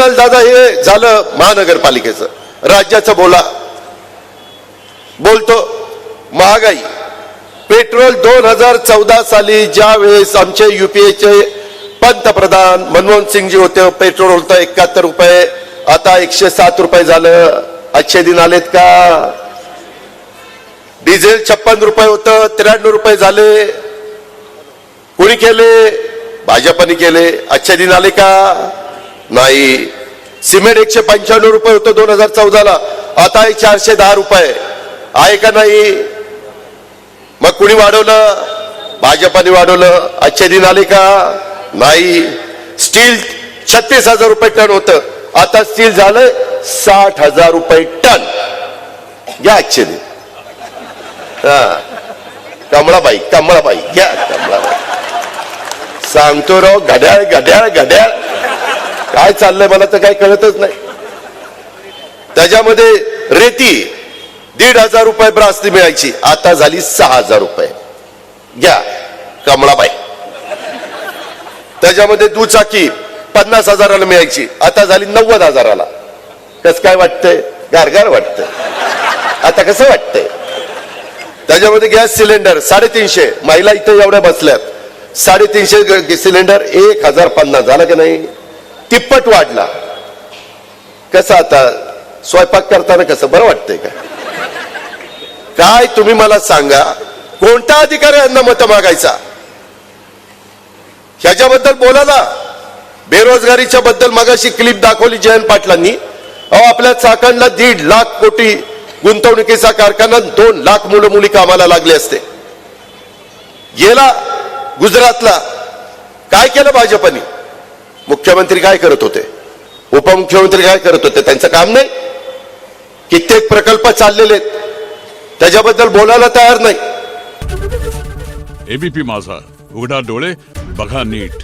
म्हणाल दादा हे झालं महानगरपालिकेचं, राज्याचं बोलतो महागाई. पेट्रोल 2014 साली ज्या वेळेस आमचे युपीएचे पंतप्रधान मनमोहन सिंगजी होते, पेट्रोल होतं 71 रुपये, आता 107 रुपये झालं. अच्छे दिन आलेत का? डिझेल 56 रुपये होतं, 93 रुपये झाले. कुणी केले? भाजपने केले. अच्छे दिन आले का? नाही. सिमेंट 195 रुपये होतं 2014ला, आता आहे 410 रुपये. आहे का नाही? मग कुणी वाढवलं? भाजपने वाढवलं. अच्छे दिन आले का? नाही. स्टील 36,000 रुपये टन होतं, आता स्टील झालंय 60,000 रुपये टन. घ्या अच्छे दिन. कमळाबाई घ्या. कमळाबाई सांगतो राव, घड्याळ घड्याळ घड्याळ काय चाललंय मला तर काही कळतच नाही. त्याच्यामध्ये रेती 1,500 रुपये ब्रासनी मिळायची, आता झाली 6,000 रुपये. घ्या कमळाबाई. त्याच्यामध्ये दुचाकी 50,000ला मिळायची, आता झाली 90,000ला. कस काय वाटतंय? गारगार वाटतंय. आता कसं वाटतंय? त्याच्यामध्ये गॅस सिलेंडर 350, महिला इथे एवढ्या बसल्यात, 350 सिलेंडर 1,050 झालं की नाही? तिप्पट वाढला. कसं आता स्वयंपाक करताना कसं बरं वाटतंय का? काय तुम्ही मला सांगा, कोणता अधिकार आहे यांना मत मागायचा? ह्याच्याबद्दल बोला ना. बेरोजगारीच्या बद्दल मगाशी क्लिप दाखवली जयंत पाटलांनी. आपल्या चाकणला 1.5 लाख कोटी गुंतवणुकीचा कारखाना, 2 लाख मुलं मुली कामाला लागले असते. गेला गुजरातला, काय केलं भाजपने? मुख्यमंत्री काय करत होते? उपमुख्यमंत्री काय करत होते? त्यांचं काम नाही? कित्येक प्रकल्प चाललेले आहेत, त्याच्याबद्दल बोलायला तयार नाही. एबीपी माझा, उघडा डोळे बघा नीट.